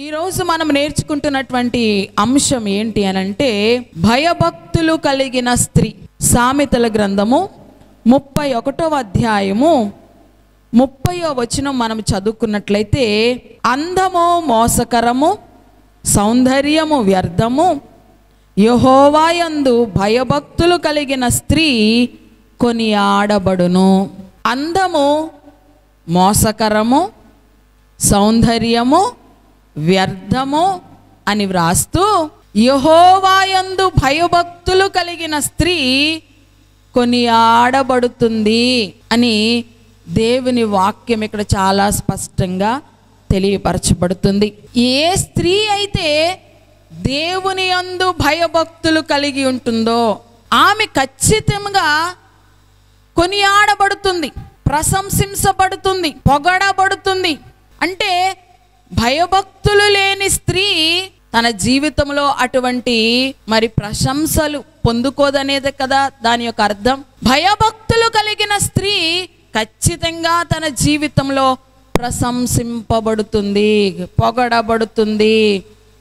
ఈరోజు మనం నేర్చుకుంటున్నటువంటి అంశం ఏంటి అనంటే భయభక్తులు కలిగిన స్త్రీ. సామెతల గ్రంథము 31వ అధ్యాయము 30వ వచనం మనం చదువుకున్నట్లయితే, అందము మోసకరము, సౌందర్యము వ్యర్థము, యెహోవా యందు భయభక్తులు కలిగిన స్త్రీ కొనియాడబడును. అందము మోసకరము, సౌందర్యము వ్యర్థము అని వ్రాస్తూ, యెహోవా యందు భయభక్తులు కలిగిన స్త్రీ కొనియాడబడుతుంది అని దేవుని వాక్యం ఇక్కడ చాలా స్పష్టంగా తెలియపరచబడుతుంది. ఏ స్త్రీ అయితే దేవుని యందు భయభక్తులు కలిగి ఉంటుందో ఆమె ఖచ్చితంగా కొనియాడబడుతుంది, ప్రశంసించబడుతుంది, పొగడబడుతుంది. అంటే భయభక్తులు లేని స్త్రీ తన జీవితంలో అటువంటి ప్రశంసలు పొందుకోదనేదే కదా దాని యొక్క అర్థం. భయభక్తులు కలిగిన స్త్రీ ఖచ్చితంగా తన జీవితంలో ప్రశంసింపబడుతుంది, పొగడబడుతుంది,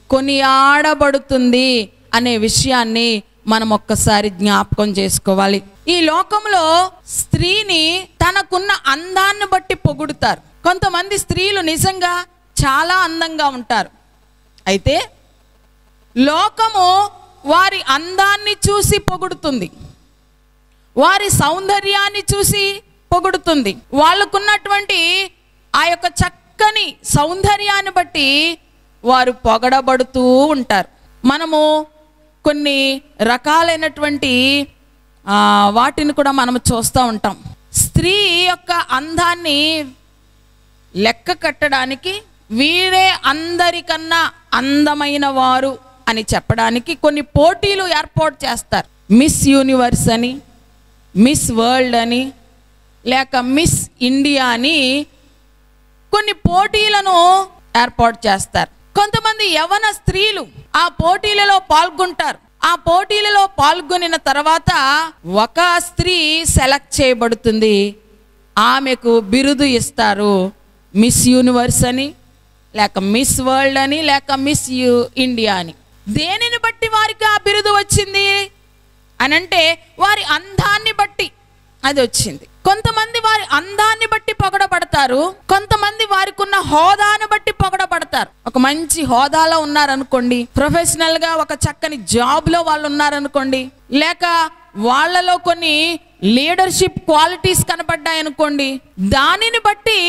కొనియాడబడుతుంది అనే విషయాన్ని మనం ఒక్కసారి జ్ఞాపకం చేసుకోవాలి. ఈ లోకంలో స్త్రీని తనకున్న అందాన్ని బట్టి పొగుడుతారు. కొంతమంది స్త్రీలు నిజంగా చాలా అందంగా ఉంటారు. అయితే లోకము వారి అందాన్ని చూసి పొగుడుతుంది, వారి సౌందర్యాన్ని చూసి పొగుడుతుంది. వాళ్ళకున్నటువంటి ఆ యొక్క చక్కని సౌందర్యాన్ని బట్టి వారు పొగడబడుతూ ఉంటారు. మనము కొన్ని రకాలైనటువంటి వాటిని కూడా మనము చూస్తూ ఉంటాం. స్త్రీ యొక్క అందాన్ని లెక్క కట్టడానికి, వీరే అందరికన్నా అందమైన వారు అని చెప్పడానికి కొన్ని పోటీలు ఏర్పాటు చేస్తారు. మిస్ యూనివర్స్ అని, మిస్ వరల్డ్ అని, లేక మిస్ ఇండియా అని కొన్ని పోటీలను ఏర్పాటు చేస్తారు. కొంతమంది యవన స్త్రీలు ఆ పోటీలలో పాల్గొంటారు. ఆ పోటీలలో పాల్గొనిన తర్వాత ఒక స్త్రీ సెలెక్ట్ చేయబడుతుంది. ఆమెకు బిరుదు ఇస్తారు, మిస్ యూనివర్స్ అని, లేక మిస్ వరల్డ్ అని, లేక మిస్ ఇండియా అని. దేనిని బట్టి వారికి ఆ బిరుదు వచ్చింది అనంటే వారి అందాన్ని బట్టి అది వచ్చింది. కొంతమంది వారి అందాన్ని బట్టి పొగడబడతారు, కొంతమంది వారికి ఉన్న హోదాను బట్టి పొగడబడతారు. ఒక మంచి హోదాలో ఉన్నారనుకోండి, ప్రొఫెషనల్ గా ఒక చక్కని జాబ్ లో వాళ్ళు ఉన్నారనుకోండి, లేక వాళ్ళలో కొన్ని లీడర్షిప్ క్వాలిటీస్ కనపడ్డాయి అనుకోండి, దానిని బట్టి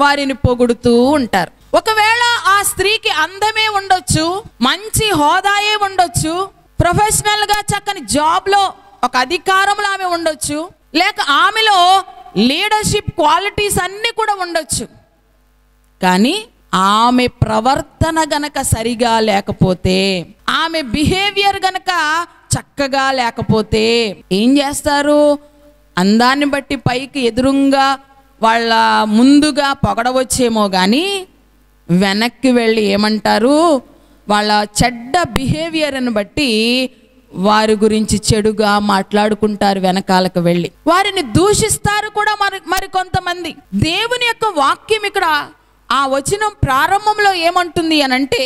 వారిని పొగుడుతూ ఉంటారు. ఒకవేళ ఆ స్త్రీకి అందమే ఉండొచ్చు, మంచి హోదాయే ఉండొచ్చు, ప్రొఫెషనల్ గా చక్కని జాబ్ లో ఒక అధికారంలో ఆమె ఉండొచ్చు, లేక ఆమెలో లీడర్షిప్ క్వాలిటీస్ అన్నీ కూడా ఉండొచ్చు. కానీ ఆమె ప్రవర్తన గనక సరిగా లేకపోతే, ఆమె బిహేవియర్ గనక చక్కగా లేకపోతే ఏం చేస్తారు? అందాన్ని బట్టి పైకి ఎదురుగా వాళ్ళ ముందుగా పొగడవచ్చేమో కానీ వెనక్కి వెళ్ళి ఏమంటారు? వాళ్ళ చెడ్డ బిహేవియర్ని బట్టి వారి గురించి చెడుగా మాట్లాడుకుంటారు. వెనకాలకు వెళ్ళి వారిని దూషిస్తారు కూడా మరి కొంతమంది. దేవుని యొక్క వాక్యం ఇక్కడ ఆ వచనం ప్రారంభంలో ఏమంటుంది అనంటే,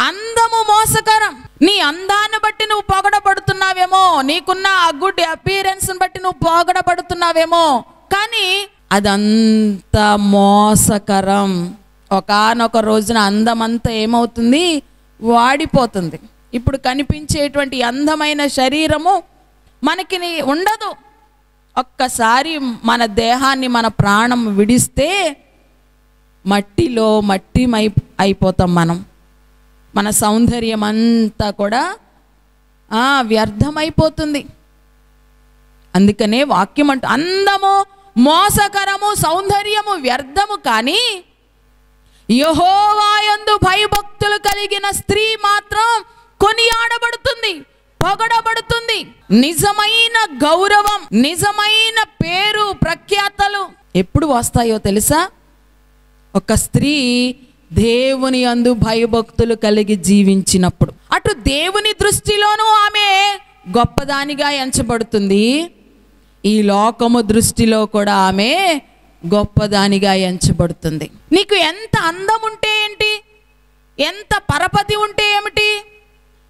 అందము మోసకరం. నీ అందాన్ని బట్టి నువ్వు పొగడబడుతున్నావేమో, నీకున్న ఆ గుడ్ అపియరెన్స్ బట్టి నువ్వు పొగడబడుతున్నావేమో, కానీ అదంతా మోసకరం. ఒకానొక రోజున అందమంతా ఏమవుతుంది? వాడిపోతుంది. ఇప్పుడు కనిపించేటువంటి అందమైన శరీరము మనకి ఉండదు. ఒక్కసారి మన దేహాన్ని, మన ప్రాణం విడిస్తే మట్టిలో మట్టి అయిపోతాం మనం. మన సౌందర్యం అంతా కూడా వ్యర్థమైపోతుంది. అందుకనే వాక్యం అంటూ అందము మోసకరము, సౌందర్యము వ్యర్థము, కానీ యెహోవా యందు భయభక్తులు కలిగిన స్త్రీ మాత్రం కొనియాడబడుతుంది, పొగడబడుతుంది. నిజమైన గౌరవం, నిజమైన పేరు ప్రఖ్యాతలు ఎప్పుడు వస్తాయో తెలుసా? ఒక స్త్రీ దేవుని యందు భయభక్తులు కలిగి జీవించినప్పుడు. అటు దేవుని దృష్టిలోనూ ఆమె గొప్పదానిగా ఎంచబడుతుంది, ఈ లోకము దృష్టిలో కూడా ఆమె గొప్పదానిగా ఎంచబడుతుంది. నీకు ఎంత అందం ఉంటే ఏంటి, ఎంత పరపతి ఉంటే ఏమిటి,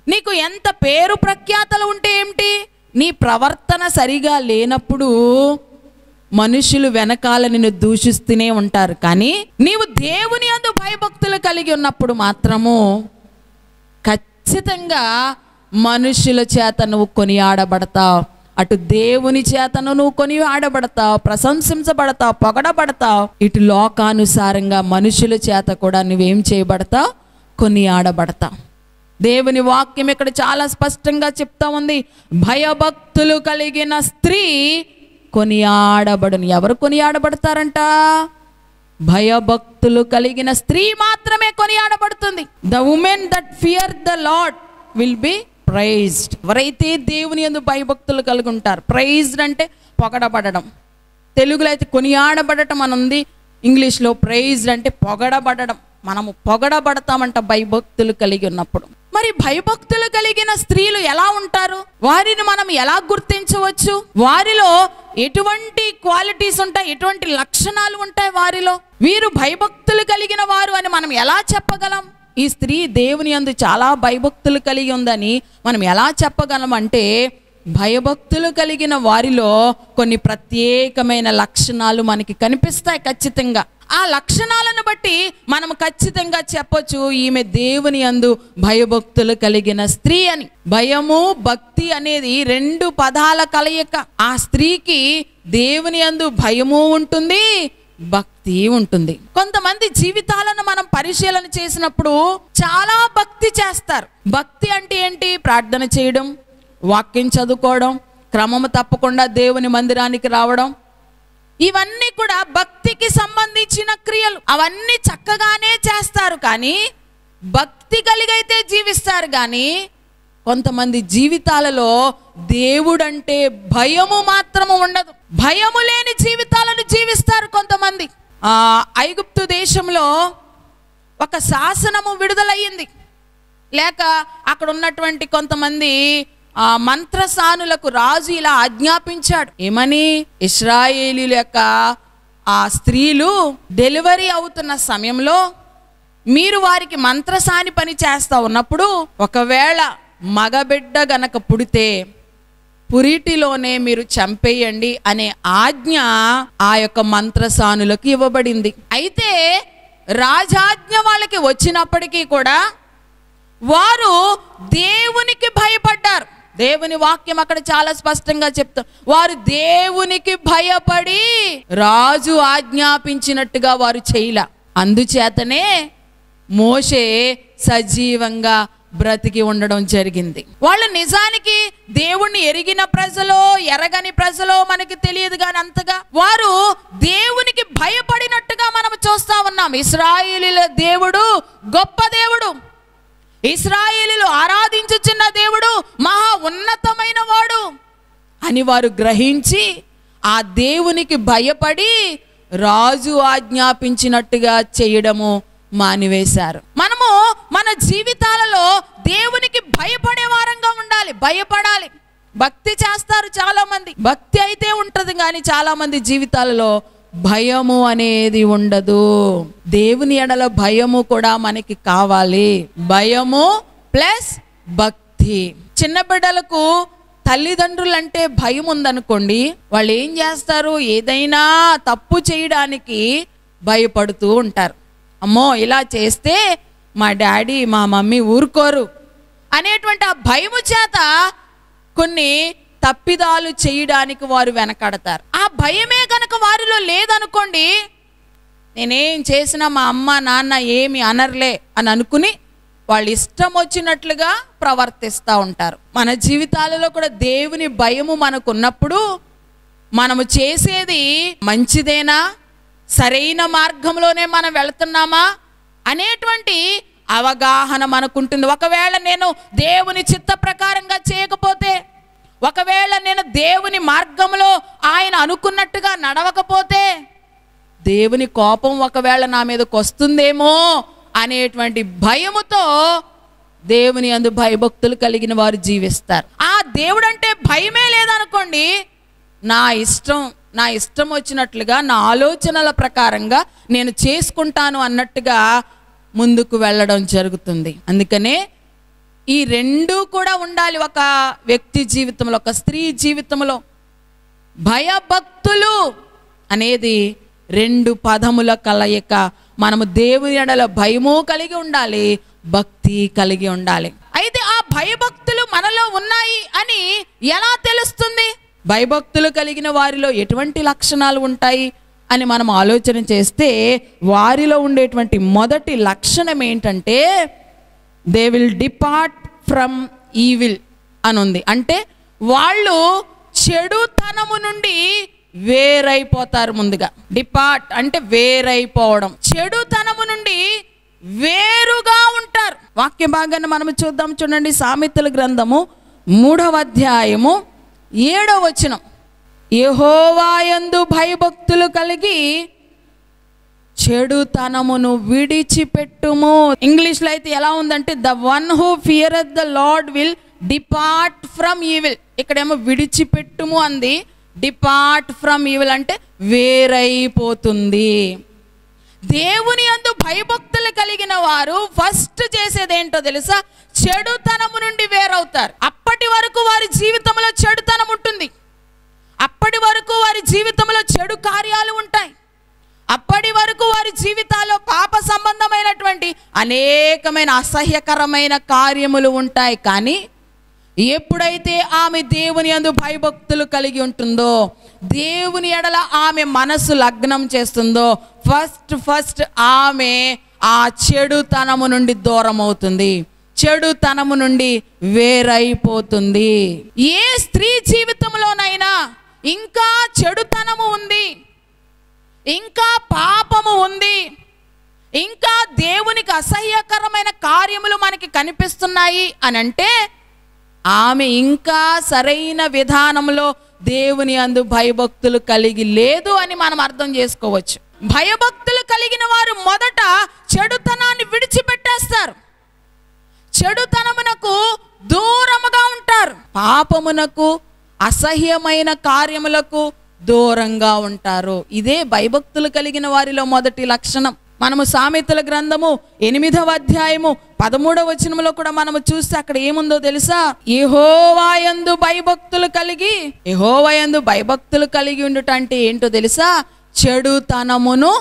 నీకు ఎంత పేరు ప్రఖ్యాతలు ఉంటే ఏమిటి, నీ ప్రవర్తన సరిగా లేనప్పుడు మనుషులు వెనకాల నిన్ను దూషిస్తూనే ఉంటారు. కానీ నీవు దేవుని యందు భయభక్తులు కలిగి ఉన్నప్పుడు మాత్రము ఖచ్చితంగా మనుషుల చేత నువ్వు కొనియాడబడతావు. అటు దేవుని చేతను నువ్వు కొనియాడబడతావు, ప్రశంసించబడతావు, పొగడబడతావు. ఇటు లోకానుసారంగా మనుషుల చేత కూడా నువ్వేం చేయబడతావు, కొనియాడబడతావు. దేవుని వాక్యం ఇక్కడ చాలా స్పష్టంగా చెప్తా ఉంది, భయభక్తులు కలిగిన స్త్రీ కొనియాడబడును. ఎవరు కొనియాడబడతారంట? భయభక్తులు కలిగిన స్త్రీ మాత్రమే కొనియాడబడుతుంది. The woman that fear the lord will be praised. ఎవరైతే దేవుని యందు భయభక్తులు కలిగి ఉంటారు, ప్రైజ్డ్ అంటే పొగడబడడం. తెలుగులో అయితే కొనియాడబడటం అని ఉంది, ఇంగ్లీష్లో ప్రైజ్డ్ అంటే పొగడబడడం. మనము పొగడబడతామంట భయభక్తులు కలిగి ఉన్నప్పుడు. మరి భయభక్తులు కలిగిన స్త్రీలు ఎలా ఉంటారు, వారిని మనం ఎలా గుర్తించవచ్చు, వారిలో ఎటువంటి క్వాలిటీస్ ఉంటాయి, ఎటువంటి లక్షణాలు ఉంటాయి వారిలో, వీరు భయభక్తులు కలిగిన వారు అని మనం ఎలా చెప్పగలం? ఈ స్త్రీ దేవుని యందు చాలా భయభక్తులు కలిగి ఉందని మనం ఎలా చెప్పగలం అంటే, భయభక్తులు కలిగిన వారిలో కొన్ని ప్రత్యేకమైన లక్షణాలు మనకి కనిపిస్తాయి ఖచ్చితంగా. ఆ లక్షణాలను బట్టి మనం ఖచ్చితంగా చెప్పొచ్చు ఈమె దేవుని యందు భయభక్తులు కలిగిన స్త్రీ అని. భయము భక్తి అనేది రెండు పదాల కలయిక. ఆ స్త్రీకి దేవుని యందు భయము ఉంటుంది, భక్తి ఉంటుంది. కొంతమంది జీవితాలను మనం పరిశీలన చేసినప్పుడు చాలా భక్తి చేస్తారు. భక్తి అంటే ఏంటి? ప్రార్థన చేయడం, వాక్యం చదువుకోవడం, క్రమము తప్పకుండా దేవుని మందిరానికి రావడం, ఇవన్నీ కూడా భక్తికి సంబంధించిన క్రియలు. అవన్నీ చక్కగానే చేస్తారు, కానీ భక్తి కలిగైతే జీవిస్తారు. కానీ కొంతమంది జీవితాలలో దేవుడంటే భయము మాత్రము ఉండదు. భయము లేని జీవితాలను జీవిస్తారు కొంతమంది. ఐగుప్తు దేశంలో ఒక శాసనము విడుదలయ్యింది. లేక అక్కడ ఉన్నటువంటి కొంతమంది మంత్రసానులకు రాజు ఇలా ఆజ్ఞాపించాడు. ఏమని? ఇశ్రాయేలీల యొక్క ఆ స్త్రీలు డెలివరీ అవుతున్న సమయంలో మీరు వారికి మంత్రసాని పని చేస్తా ఉన్నప్పుడు ఒకవేళ మగబిడ్డ గనక పుడితే పురిటిలోనే మీరు చంపేయండి అనే ఆజ్ఞ ఆ యొక్క మంత్రసానులకు ఇవ్వబడింది. అయితే రాజాజ్ఞ వాళ్ళకి వచ్చినప్పటికీ కూడా వారు దేవునికి భయపడ్డారు. దేవుని వాక్యం అక్కడ చాలా స్పష్టంగా చెప్తారు, వారు దేవునికి భయపడి రాజు ఆజ్ఞాపించినట్టుగా వారు చేయలా. అందుచేతనే మోషే సజీవంగా బ్రతికి ఉండడం జరిగింది. వాళ్ళు నిజానికి దేవుణ్ణి ఎరిగిన ప్రజలో ఎరగని ప్రజలో మనకి తెలియదు, కానీ అంతగా వారు దేవునికి భయపడినట్టుగా మనం చూస్తా ఉన్నాం. ఇశ్రాయేలీల దేవుడు గొప్ప దేవుడు, ఇశ్రాయేలీలు ఆరాధించుచున్న దేవుడు మహా ఉన్నతమైన వాడు అని వారు గ్రహించి ఆ దేవునికి భయపడి రాజు ఆజ్ఞాపించినట్టుగా చేయడము మానివేశారు. మనము మన జీవితాలలో దేవునికి భయపడే వారంగా ఉండాలి, భయపడాలి. భక్తి చేస్తారు చాలా మంది, భక్తి అయితే ఉంటది, కానీ చాలా మంది జీవితాలలో భయము అనేది ఉండదు. దేవుని ఎడల భయము కూడా మనకి కావాలి. భయము ప్లస్ భక్తి. చిన్న బిడ్డలకు తల్లిదండ్రులు అంటే భయం ఉందనుకోండి, వాళ్ళు ఏం చేస్తారు? ఏదైనా తప్పు చేయడానికి భయపడుతూ ఉంటారు. అమ్మో ఇలా చేస్తే మా డాడీ మా మమ్మీ ఊరుకోరు అనేటువంటి ఆ భయము చేత కొన్ని తప్పిదాలు చేయడానికి వారు వెనకడతారు. ఆ భయమే కనుక వారిలో లేదనుకోండి, నేనేం చేసినా మా అమ్మ నాన్న ఏమి అనర్లే అని అనుకుని వాళ్ళు ఇష్టం వచ్చినట్లుగా ప్రవర్తిస్తూ ఉంటారు. మన జీవితాలలో కూడా దేవుని భయము మనకున్నప్పుడు మనము చేసేది మంచిదేనా, సరైన మార్గంలోనే మనం వెళుతున్నామా అనేటువంటి అవగాహన మనకుంటుంది. ఒకవేళ నేను దేవుని చిత్త ప్రకారంగా చేయకపోతే, ఒకవేళ నేను దేవుని మార్గంలో ఆయన అనుకున్నట్టుగా నడవకపోతే దేవుని కోపం ఒకవేళ నా మీదకి వస్తుందేమో అనేటువంటి భయముతో దేవుని యందు భయభక్తులు కలిగిన వారు జీవిస్తారు. ఆ దేవుడంటే భయమే లేదనుకోండి, నా ఇష్టం వచ్చినట్లుగా నా ఆలోచనల ప్రకారంగా నేను చేసుకుంటాను అన్నట్టుగా ముందుకు వెళ్ళడం జరుగుతుంది. అందుకనే ఈ రెండు కూడా ఉండాలి ఒక వ్యక్తి జీవితంలో, ఒక స్త్రీ జీవితంలో. భయభక్తులు అనేది రెండు పదముల కలయిక. మనము దేవుని ఎడల భయము కలిగి ఉండాలి, భక్తి కలిగి ఉండాలి. అయితే ఆ భయభక్తులు మనలో ఉన్నాయి అని ఎలా తెలుస్తుంది? భయభక్తులు కలిగిన వారిలో ఎటువంటి లక్షణాలు ఉంటాయి అని మనం ఆలోచన చేస్తే, వారిలో ఉండేటువంటి మొదటి లక్షణం ఏంటంటే they will depart from evil అని ఉంది. అంటే వాళ్ళు చెడుతనము నుండి వేరైపోతారు. ముందుగా డిపార్ట్ అంటే వేరైపోవడం, చెడుతనము నుండి వేరుగా ఉంటారు. వాక్య భాగాన్ని మనం చూద్దాం. చూడండి, సామెతల గ్రంథము 3వ అధ్యాయము 7వ వచనం. యెహోవాయందు భయభక్తులు కలిగి చెడుతనమును విడిచిపెట్టుము. ఇంగ్లీష్లో అయితే ఎలా ఉందంటే the one who feareth the lord will depart from evil. ఇక్కడేమో విడిచిపెట్టుము అంది, డిపార్ట్ ఫ్రమ్ ఈవిల్ అంటే వేరైపోతుంది. దేవుని యందు భయభక్తులు కలిగిన వారు ఫస్ట్ చేసేదేంటో తెలుసా? చెడుతనము నుండి వేరవుతారు. అప్పటి వరకు వారి జీవితంలో చెడుతనం ఉంటుంది, అప్పటి వరకు వారి జీవితంలో చెడు కార్యాలు ఉంటాయి, అప్పటి వరకు వారి జీవితాల్లో పాప సంబంధమైనటువంటి అనేకమైన అసహ్యకరమైన కార్యములు ఉంటాయి. కానీ ఎప్పుడైతే ఆమె దేవుని యందు భయభక్తులు కలిగి ఉంటుందో, దేవుని ఎడల ఆమె మనసు లగ్నం చేస్తుందో, ఫస్ట్ ఆమె ఆ చెడుతనము నుండి దూరం అవుతుంది, చెడుతనము నుండి వేరైపోతుంది. ఏ స్త్రీ జీవితంలోనైనా ఇంకా చెడుతనము ఉంది, ఇంకా పాపము ఉంది, ఇంకా దేవునికి అసహ్యకరమైన కార్యములు మనకి కనిపిస్తున్నాయి అని అంటే ఆమె ఇంకా సరైన విధానంలో దేవుని యందు భయభక్తులు కలిగి లేదు అని మనం అర్థం చేసుకోవచ్చు. భయభక్తులు కలిగిన వారు మొదట చెడుతనాన్ని విడిచిపెట్టేస్తారు, చెడుతనమునకు దూరముగా ఉంటారు, పాపమునకు అసహ్యమైన కార్యములకు దూరంగా ఉంటారు. ఇదే భయభక్తులు కలిగిన వారిలో మొదటి లక్షణం. మనము సామెతల గ్రంథము 8వ అధ్యాయము 13వ వచనంలో కూడా మనము చూస్తే అక్కడ ఏముందో తెలుసా? యెహోవాయందు భయభక్తులు కలిగి, యెహోవాయందు భయభక్తులు కలిగి ఉండుట అంటే ఏంటో తెలుసా? చెడుతనమును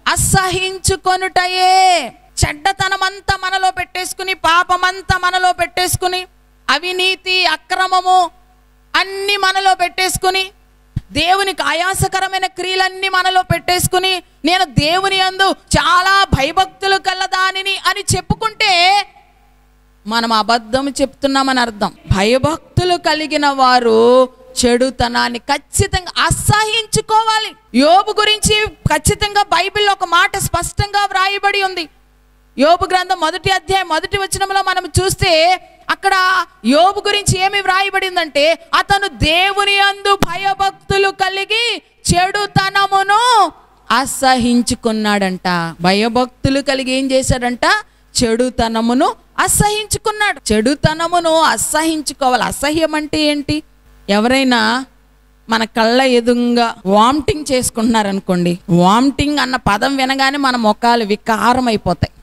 అసహించుకొనుటయే. చెడ్డతనమంతా మనలో పెట్టేసుకుని, పాపమంతా మనలో పెట్టేసుకుని, అవినీతి అక్రమము అన్ని మనలో పెట్టేసుకుని, దేవునికి ఆయాసకరమైన క్రియలన్నీ మనలో పెట్టేసుకుని, నేను దేవుని యందు చాలా భయభక్తులు కలదానిని అని చెప్పుకుంటే మనం అబద్ధం చెప్తున్నామని అర్థం. భయభక్తులు కలిగిన వారు చెడుతనాన్ని ఖచ్చితంగా అసహించుకోవాలి. యోబు గురించి ఖచ్చితంగా బైబిల్లో ఒక మాట స్పష్టంగా వ్రాయబడి ఉంది. యోబు గ్రంథం 1వ అధ్యాయం 1వ వచనంలో మనం చూస్తే అక్కడ యోబు గురించి ఏమి వ్రాయబడిందంటే, అతను దేవుని యందు భయభక్తులు కలిగి చెడుతనమును అసహించుకున్నాడంట. భయభక్తులు కలిగి ఏం చేశాడంట? చెడుతనమును అసహించుకున్నాడు. చెడుతనమును అసహించుకోవాలి. అసహ్యం అంటే ఏంటి? ఎవరైనా మన కళ్ళ ఎదురుగా వామిటింగ్ చేసుకుంటున్నారనుకోండి, వామిటింగ్ అన్న పదం వినగానే మన ముఖాలు వికారం అయిపోతాయి,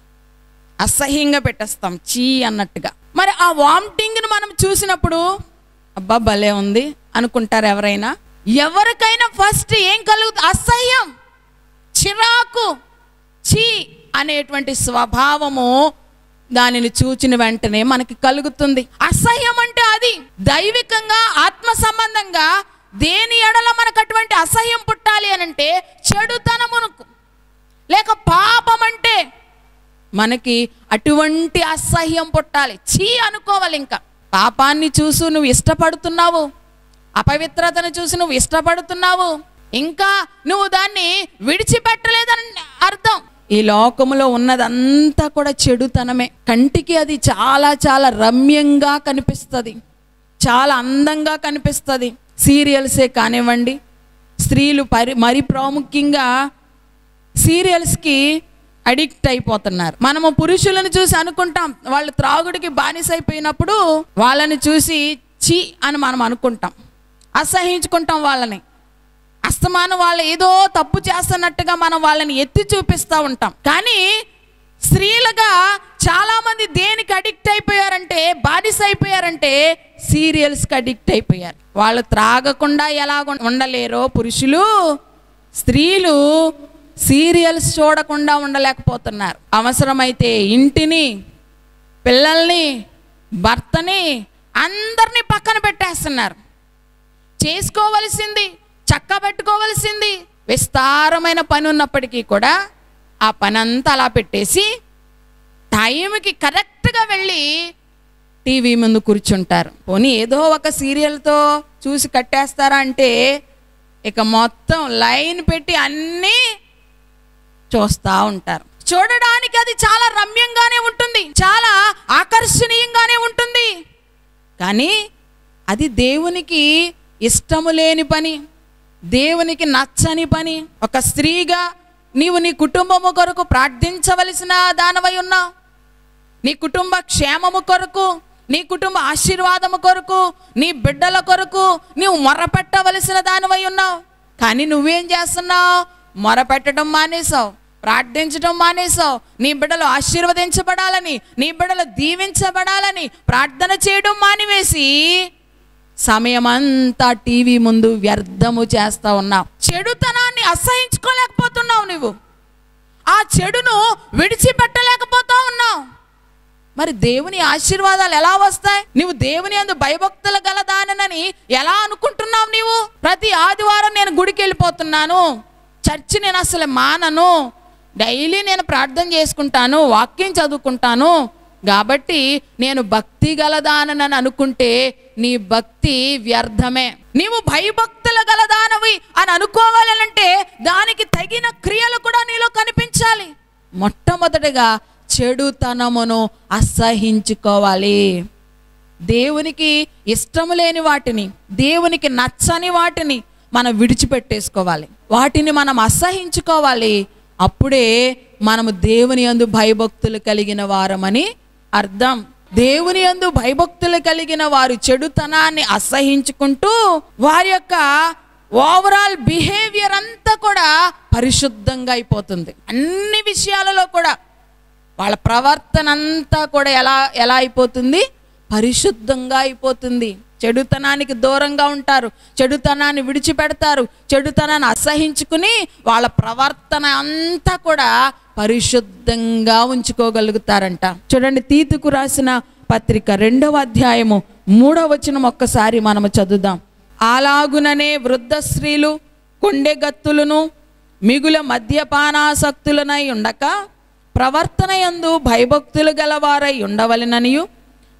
అసహ్యంగా పెట్టేస్తాం, చీ అన్నట్టుగా. మరి ఆ వామిటింగ్ను మనం చూసినప్పుడు అబ్బా భలే ఉంది అనుకుంటారు ఎవరైనా? ఎవరికైనా ఫస్ట్ ఏం కలుగుతుంది? అసహ్యం, చిరాకు, చీ అనేటువంటి స్వభావము దానిని చూచిన వెంటనే మనకి కలుగుతుంది. అసహ్యం అంటే అది దైవికంగా ఆత్మ సంబంధంగా దేని ఎడల మనకు అటువంటి అసహ్యం పుట్టాలి అని అంటే చెడుతనమునకు లేక పాపం అంటే మనకి అటువంటి అసహ్యం పుట్టాలి, చీ అనుకోవాలి. ఇంకా పాపాన్ని చూసి నువ్వు ఇష్టపడుతున్నావు, అపవిత్రతను చూసి నువ్వు ఇష్టపడుతున్నావు, ఇంకా నువ్వు దాన్ని విడిచిపెట్టలేదని అర్థం. ఈ లోకములో ఉన్నదంతా కూడా చెడుతనమే. కంటికి అది చాలా చాలా రమ్యంగా కనిపిస్తుంది, చాలా అందంగా కనిపిస్తుంది. సీరియల్సే కానివ్వండి, స్త్రీలు మరి ప్రాముఖ్యంగా సీరియల్స్కి అడిక్ట్ అయిపోతున్నారు. మనము పురుషులను చూసి అనుకుంటాం వాళ్ళు త్రాగుడికి బానిసైపోయినప్పుడు వాళ్ళని చూసి చీ అని మనం అనుకుంటాం, అసహించుకుంటాం వాళ్ళని. అస్తమానం వాళ్ళు ఏదో తప్పు చేస్తున్నట్టుగా మనం వాళ్ళని ఎత్తి చూపిస్తూ ఉంటాం. కానీ స్త్రీలుగా చాలామంది దేనికి అడిక్ట్ అయిపోయారంటే, బానిస అయిపోయారంటే సీరియల్స్కి అడిక్ట్ అయిపోయారు. వాళ్ళు త్రాగకుండా ఎలా ఉండలేరో పురుషులు, స్త్రీలు సీరియల్స్ చూడకుండా ఉండలేకపోతున్నారు. అవసరమైతే ఇంటిని, పిల్లల్ని, భర్తని అందరినీ పక్కన పెట్టేస్తున్నారు. చేసుకోవలసింది, చక్కబెట్టుకోవలసింది విస్తారమైన పని ఉన్నప్పటికీ కూడా ఆ పని అంతా అలా పెట్టేసి టైంకి కరెక్ట్గా వెళ్ళి టీవీ ముందు కూర్చుంటారు. పోనీ ఏదో ఒక సీరియల్తో చూసి కట్టేస్తారా అంటే ఇక మొత్తం లైన్ పెట్టి అన్నీ చూస్తూ ఉంటారు. చూడడానికి అది చాలా రమ్యంగానే ఉంటుంది, చాలా ఆకర్షణీయంగానే ఉంటుంది. కానీ అది దేవునికి ఇష్టము లేని పని, దేవునికి నచ్చని పని. ఒక స్త్రీగా నీవు నీ కుటుంబము కొరకు ప్రార్థించవలసిన దానవై ఉన్నావు. నీ కుటుంబ క్షేమము కొరకు, నీ కుటుంబ ఆశీర్వాదము కొరకు, నీ బిడ్డల కొరకు నీవు మొరపెట్టవలసిన దానవై ఉన్నావు. కానీ నువ్వేం చేస్తున్నావు? మొరపెట్టడం మానేసావు, ప్రార్థించడం మానేసావు. నీ బిడ్డలు ఆశీర్వదించబడాలని, నీ బిడ్డలు దీవించబడాలని ప్రార్థన చేయడం మానివేసి సమయమంతా టీవీ ముందు వ్యర్థము చేస్తా ఉన్నావు. చెడుతనాన్ని అసహించుకోలేకపోతున్నావు. నువ్వు ఆ చెడును విడిచిపెట్టలేకపోతా ఉన్నావు. మరి దేవుని ఆశీర్వాదాలు ఎలా వస్తాయి? నువ్వు దేవుని యందు భయభక్తులు గలదానని ఎలా అనుకుంటున్నావు? నీవు ప్రతి ఆదివారం నేను గుడికి వెళ్ళిపోతున్నాను, చర్చి నేను అసలు మానను, డైలీ నేను ప్రార్థన చేసుకుంటాను, వాక్యం చదువుకుంటాను, కాబట్టి నేను భక్తి గలదానని అనుకుంటే నీ భక్తి వ్యర్థమే. నీవు భయభక్తుల గలదానవి అని అనుకోవాలంటే దానికి తగిన క్రియలు కూడా నీలో కనిపించాలి. మొట్టమొదటిగా చెడుతనమును అసహించుకోవాలి. దేవునికి ఇష్టము లేని వాటిని, దేవునికి నచ్చని వాటిని మనం విడిచిపెట్టేసుకోవాలి, వాటిని మనం అసహించుకోవాలి. అప్పుడే మనము దేవుని యందు భయభక్తులు కలిగిన వారమని అర్థం. దేవుని యందు భయభక్తులు కలిగిన వారు చెడుతనాన్ని అసహించుకుంటూ వారి యొక్క ఓవరాల్ బిహేవియర్ అంతా కూడా పరిశుద్ధంగా అయిపోతుంది. అన్ని విషయాలలో కూడా వాళ్ళ ప్రవర్తన అంతా కూడా ఎలా అయిపోతుంది? పరిశుద్ధంగా అయిపోతుంది. చెడుతనానికి దూరంగా ఉంటారు, చెడుతనాన్ని విడిచిపెడతారు, చెడుతనాన్ని అసహించుకుని వాళ్ళ ప్రవర్తన అంతా కూడా పరిశుద్ధంగా ఉంచుకోగలుగుతారంట. చూడండి, తీతుకు రాసిన పత్రిక 2వ అధ్యాయము 3వ వచనం ఒక్కసారి మనము చదువుదాం. అలాగుననే వృద్ధ స్త్రీలు కొండెగత్తులను మిగుల మద్యపానాసక్తులనై ఉండక ప్రవర్తన యందు భయభక్తులు గలవారై ఉండవలెననియు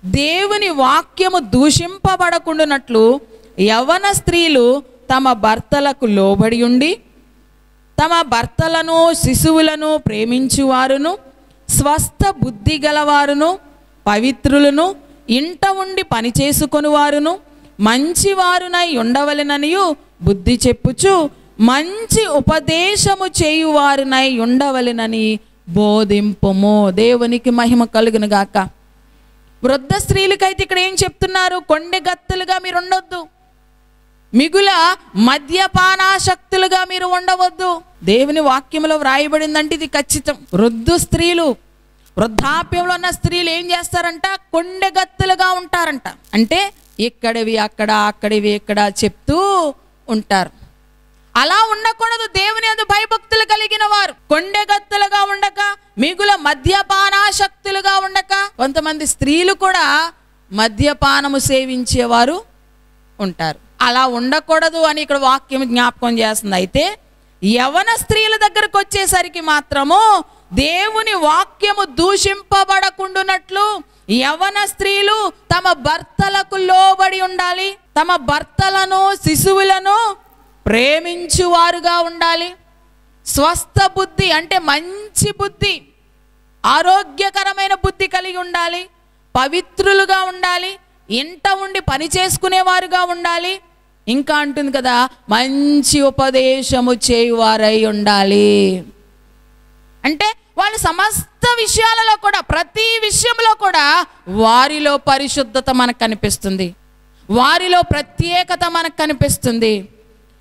దేవుని వాక్యము దూషింపబడకుండునట్లు యవ్వన స్త్రీలు తమ భర్తలకు లోబడి ఉండి తమ భర్తలను శిశువులను ప్రేమించువారును స్వస్థ బుద్ధి గలవారును పవిత్రులను ఇంట ఉండి పని చేసుకొని వారును మంచివారునై ఉండవలెననియు బుద్ధి చెప్పుచు మంచి ఉపదేశము చేయువారునై ఉండవలెనని బోధింపుము. దేవునికి మహిమ కలుగును గాక. వృద్ధ స్త్రీలకైతే ఇక్కడ ఏం చెప్తున్నారు? కొండెగత్తులుగా మీరు ఉండొద్దు, మిగుల మద్యపానాశక్తులుగా మీరు ఉండవద్దు. దేవుని వాక్యంలో వ్రాయబడిందంటే ఇది ఖచ్చితం. వృద్ధాప్యంలో ఉన్న స్త్రీలు ఏం చేస్తారంట? కొండెగత్తులుగా ఉంటారంట. అంటే ఇక్కడివి అక్కడ, అక్కడివి ఇక్కడ చెప్తూ ఉంటారు. అలా ఉండకూడదు. దేవుని యందు భయభక్తులు కలిగిన వారు కొండెగత్తులుగా ఉండక, మిగుల మద్యపానాశక్తులుగా ఉండక. కొంతమంది స్త్రీలు కూడా మద్యపానము సేవించేవారు ఉంటారు. అలా ఉండకూడదు అని ఇక్కడ వాక్యం జ్ఞాపకం చేస్తుంది. అయితే యవన స్త్రీల దగ్గరకు వచ్చేసరికి మాత్రము దేవుని వాక్యము దూషింపబడకుండునట్లు యవన స్త్రీలు తమ భర్తలకు లోబడి ఉండాలి, తమ భర్తలను శిశువులను ప్రేమించువారుగా ఉండాలి. స్వస్థ బుద్ధి అంటే మంచి బుద్ధి, ఆరోగ్యకరమైన బుద్ధి కలిగి ఉండాలి, పవిత్రులుగా ఉండాలి, ఇంట ఉండి పని చేసుకునేవారుగా ఉండాలి. ఇంకా అంటుంది కదా, మంచి ఉపదేశము చేయువారై ఉండాలి. అంటే వాళ్ళు సమస్త విషయాలలో కూడా, ప్రతి విషయంలో కూడా వారిలో పరిశుద్ధత మనకు కనిపిస్తుంది, వారిలో ప్రత్యేకత మనకు కనిపిస్తుంది.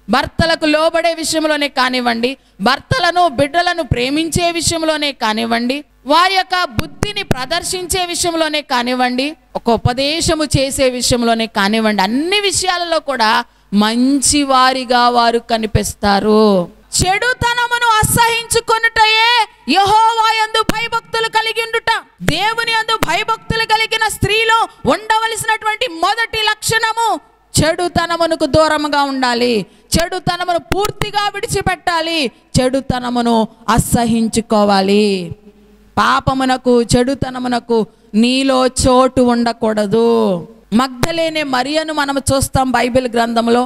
భర్తలకు లోబడే విషయంలోనే కానివ్వండి, భర్తలను బిడ్డలను ప్రేమించే విషయంలోనే కానివ్వండి, వారి యొక్క బుద్ధిని ప్రదర్శించే విషయంలోనే కానివ్వండి, ఒక ఉపదేశము చేసే విషయంలోనే కానివ్వండి, అన్ని విషయాలలో కూడా మంచి వారిగా వారు కనిపిస్తారు. చెడుతనమును అసహించుకొనుటయే యెహోవా యందు భయభక్తులు కలిగి ఉండుట. దేవుని యందు భయభక్తులు కలిగిన స్త్రీలో ఉండవలసినటువంటి మొదటి లక్షణము చెడుతనమునకు దూరంగా ఉండాలి. చెడుతనమును పూర్తిగా విడిచిపెట్టాలి. చెడుతనమును అసహించుకోవాలి. పాపమునకు, చెడుతనమునకు నీలో చోటు ఉండకూడదు. మగ్దలేనే మరియను మనం చూస్తాం బైబిల్ గ్రంథంలో.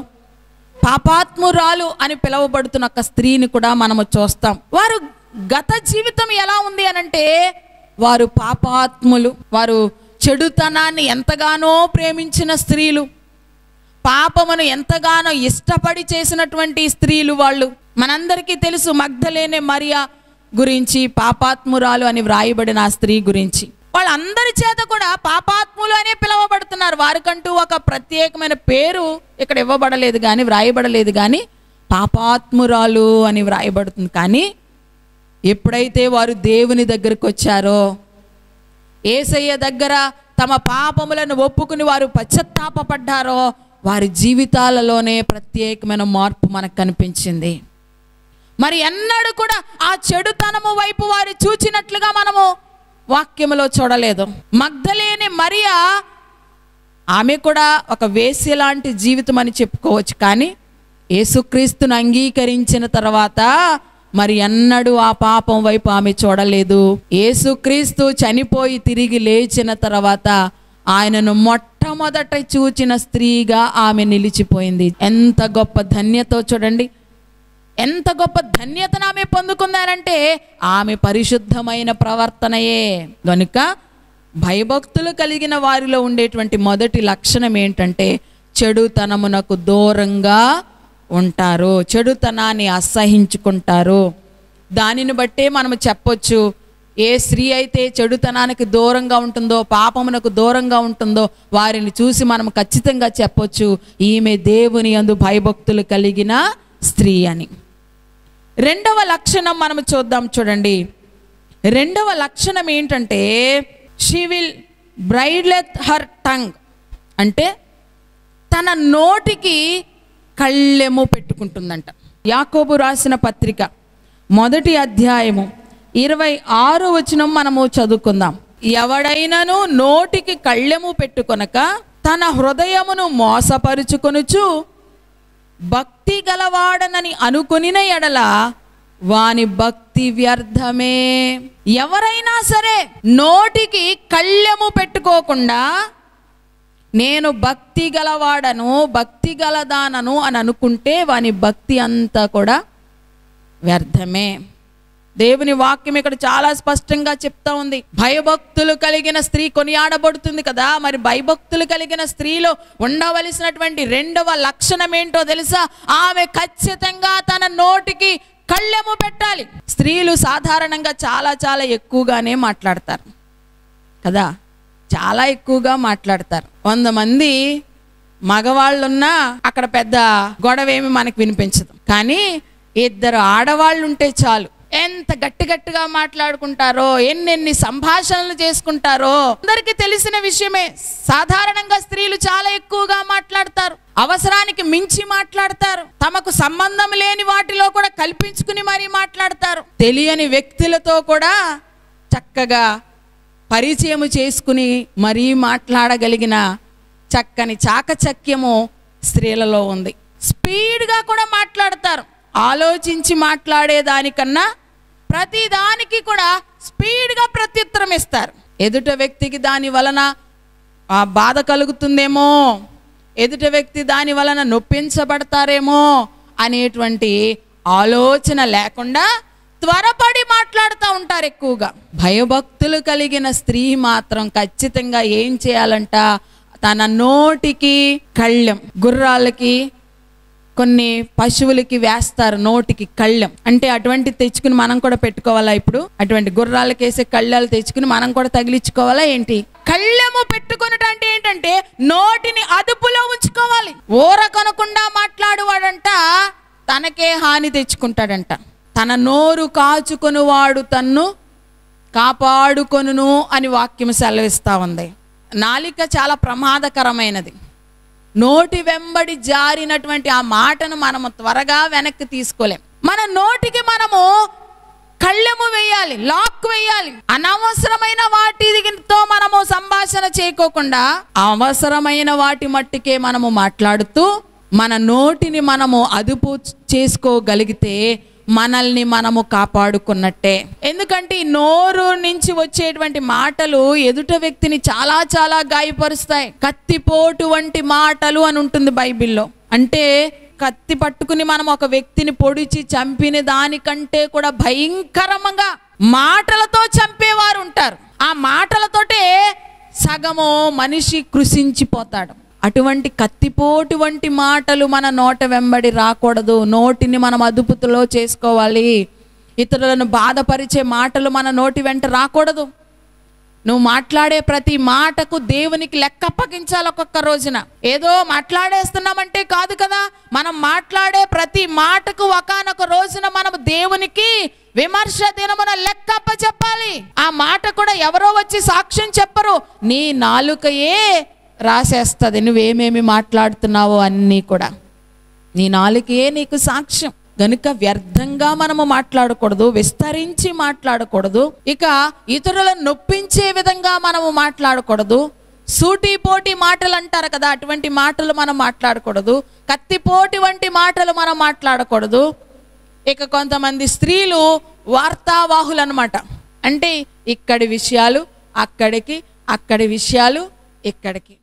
పాపాత్మురాలు అని పిలువబడుతున్న ఒక స్త్రీని కూడా మనము చూస్తాం. వారు గత జీవితం ఎలా ఉంది అనంటే, వారు పాపాత్ములు, వారు చెడుతనాన్ని ఎంతగానో ప్రేమించిన స్త్రీలు, పాపమును ఎంతగానో ఇష్టపడి చేసినటువంటి స్త్రీలు వాళ్ళు. మనందరికీ తెలుసు మగ్దలేనే మరియా గురించి, పాపాత్మురాలు అని వ్రాయబడిన ఆ స్త్రీ గురించి. వాళ్ళందరి చేత కూడా పాపాత్ములు అనే పిలువబడుతున్నారు. వారికంటూ ఒక ప్రత్యేకమైన పేరు ఇక్కడ ఇవ్వబడలేదు కానీ, వ్రాయబడలేదు కానీ, పాపాత్మురాలు అని వ్రాయబడుతుంది. కానీ ఎప్పుడైతే వారు దేవుని దగ్గరకు వచ్చారో, యేసయ్య దగ్గర తమ పాపములను ఒప్పుకుని వారు పశ్చాత్తాపపడ్డారో, వారి జీవితాలలోనే ప్రత్యేకమైన మార్పు మనకు కనిపించింది. మరి ఎన్నడూ కూడా ఆ చెడుతనము వైపు వారు చూచినట్లుగా మనము వాక్యములో చూడలేదు. మగ్దలేనే మరియా, ఆమె కూడా ఒక వేశ్య లాంటి జీవితం అని చెప్పుకోవచ్చు. కానీ యేసుక్రీస్తును అంగీకరించిన తర్వాత మరి ఎన్నడూ ఆ పాపం వైపు ఆమె చూడలేదు. యేసుక్రీస్తు చనిపోయి తిరిగి లేచిన తర్వాత ఆయనను మొట్టమొదట చూచిన స్త్రీగా ఆమె నిలిచిపోయింది. ఎంత గొప్ప ధన్యతో చూడండి, ఎంత గొప్ప ధన్యతను ఆమె పొందుకున్నారంటే ఆమె పరిశుద్ధమైన ప్రవర్తనయే. కనుక భయభక్తులు కలిగిన వారిలో ఉండేటువంటి మొదటి లక్షణం ఏంటంటే చెడుతనమునకు దూరంగా ఉంటారు, చెడుతనాన్ని అసహించుకుంటారు. దానిని బట్టే మనము చెప్పొచ్చు, ఏ స్త్రీ అయితే చెడుతనానికి దూరంగా ఉంటుందో, పాపమునకు దూరంగా ఉంటుందో, వారిని చూసి మనం ఖచ్చితంగా చెప్పొచ్చు, ఈమె దేవుని యందు భయభక్తులు కలిగిన స్త్రీ అని. రెండవ లక్షణం మనం చూద్దాం. చూడండి, రెండవ లక్షణం ఏంటంటే షీ విల్ బ్రైడ్లెత్ హర్ టంగ్, అంటే తన నోటికి కళ్ళెము పెట్టుకుంటుందంట. యాకోబు రాసిన పత్రిక 1వ అధ్యాయము 26వ వచనం మనము చదువుకుందాం. ఎవడైనను నోటికి కళ్ళెము పెట్టుకొనక తన హృదయమును మోసపరుచుకొనుచు భక్తి గలవాడనని అనుకొనిన ఎడల వాని భక్తి వ్యర్థమే. ఎవరైనా సరే నోటికి కళ్ళెము పెట్టుకోకుండా నేను భక్తి గలవాడను, భక్తి గలదానను అని అనుకుంటే వాని భక్తి అంతా కూడా వ్యర్థమే. దేవుని వాక్యం ఇక్కడ చాలా స్పష్టంగా చెప్తా ఉంది. భయభక్తులు కలిగిన స్త్రీ కొనియాడబడుతుంది కదా. మరి భయభక్తులు కలిగిన స్త్రీలో ఉండవలసినటువంటి రెండవ లక్షణం ఏంటో తెలుసా? ఆమె ఖచ్చితంగా తన నోటికి కళ్ళెము పెట్టాలి. స్త్రీలు సాధారణంగా చాలా చాలా ఎక్కువగానే మాట్లాడతారు కదా, చాలా ఎక్కువగా మాట్లాడతారు. 100 మంది మగవాళ్ళున్నా అక్కడ పెద్ద గొడవేమి మనకు వినిపించదు. కానీ 2 ఆడవాళ్ళు ఉంటే చాలు, ఎంత గట్టి గట్టిగా మాట్లాడుకుంటారో, ఎన్నెన్ని సంభాషణలు చేసుకుంటారో అందరికీ తెలిసిన విషయమే. సాధారణంగా స్త్రీలు చాలా ఎక్కువగా మాట్లాడతారు, అవసరానికి మించి మాట్లాడతారు, తమకు సంబంధం లేని వాటిలో కూడా కల్పించుకుని మరీ మాట్లాడతారు. తెలియని వ్యక్తులతో కూడా చక్కగా పరిచయం చేసుకుని మరీ మాట్లాడగలిగిన చక్కని చాకచక్యము స్త్రీలలో ఉంది. స్పీడ్గా కూడా మాట్లాడతారు. ఆలోచించి మాట్లాడేదానికన్నా ప్రతిదానికి కూడా స్పీడ్గా ప్రత్యుత్తరం ఇస్తారు. ఎదుట వ్యక్తికి దాని వలన బాధ కలుగుతుందేమో, ఎదుట వ్యక్తి దాని వలన నొప్పించబడతారేమో అనేటువంటి ఆలోచన లేకుండా త్వరపడి మాట్లాడుతూ ఉంటారు ఎక్కువగా. భయభక్తులు కలిగిన స్త్రీ మాత్రం ఖచ్చితంగా ఏం చేయాలంట? తన నోటికి కళ్ళెం. గుర్రాలకి, కొన్ని పశువులకి వేస్తారు నోటికి కళ్ళెం. అంటే అటువంటి తెచ్చుకుని మనం కూడా పెట్టుకోవాలా? ఇప్పుడు అటువంటి గుర్రాలకి వేసే కళ్ళాలు తెచ్చుకుని మనం కూడా తగిలించుకోవాలా ఏంటి? కళ్ళెము పెట్టుకున్నట్టు అంటే ఏంటంటే నోటిని అదుపులో ఉంచుకోవాలి. తెచ్చుకోవాలి. ఊరకనకుండా మాట్లాడువాడంట తనకే హాని తెచ్చుకుంటాడంట. తన నోరు కాచుకొనువాడు తన్ను కాపాడుకొనును అని వాక్యం సెలవిస్తూ ఉంది. నాలిక చాలా ప్రమాదకరమైనది. నోటి వెంబడి జారినటువంటి ఆ మాటను మనము త్వరగా వెనక్కి తీసుకోలేం. మన నోటికి మనము కళ్ళెము వేయాలి, లాక్ వేయాలి. అనవసరమైన వాటితో మనము సంభాషణ చేయకోకుండా అవసరమైన వాటి మట్టుకే మనము మాట్లాడుతూ మన నోటిని మనము అదుపు చేసుకోగలిగితే మనల్ని మనము కాపాడుకున్నట్టే. ఎందుకంటే ఈ నోరు నుంచి వచ్చేటువంటి మాటలు ఎదుట వ్యక్తిని చాలా చాలా గాయపరుస్తాయి. కత్తిపోటు వంటి మాటలు అని ఉంటుంది బైబిల్లో. అంటే కత్తి పట్టుకుని మనం ఒక వ్యక్తిని పొడిచి చంపిన దానికంటే కూడా భయంకరంగా మాటలతో చంపేవారు ఉంటారు. ఆ మాటలతోటే సగము మనిషి కృషించిపోతాడు. అటువంటి కత్తిపోటు వంటి మాటలు మన నోట వెంబడి రాకూడదు. నోటిని మనం అదుపులో చేసుకోవాలి. ఇతరులను బాధపరిచే మాటలు మన నోటి వెంట రాకూడదు. నువ్వు మాట్లాడే ప్రతి మాటకు దేవునికి లెక్క అప్పగించాలి. ఒక్కొక్క రోజున ఏదో మాట్లాడేస్తున్నామంటే కాదు కదా. మనం మాట్లాడే ప్రతి మాటకు ఒకానొక రోజున మనం దేవునికి విమర్శ దినమున లెక్క అప్పచెప్పాలి. ఆ మాట కూడా ఎవరో వచ్చి సాక్ష్యం చెప్పరు, నీ నాలుకయే రాసేస్తుంది. నువ్వేమేమి మాట్లాడుతున్నావో అన్నీ కూడా నీ నాలుకయే నీకు సాక్ష్యం. గనుక వ్యర్థంగా మనము మాట్లాడకూడదు, విస్తరించి మాట్లాడకూడదు. ఇక ఇతరులను నొప్పించే విధంగా మనము మాట్లాడకూడదు. సూటిపోటి మాటలు అంటారు కదా, అటువంటి మాటలు మనం మాట్లాడకూడదు. కత్తిపోటి వంటి మాటలు మనం మాట్లాడకూడదు. ఇక కొంతమంది స్త్రీలు వార్తావాహులు అన్నమాట. అంటే ఇక్కడి విషయాలు అక్కడికి, అక్కడి విషయాలు ఇక్కడికి.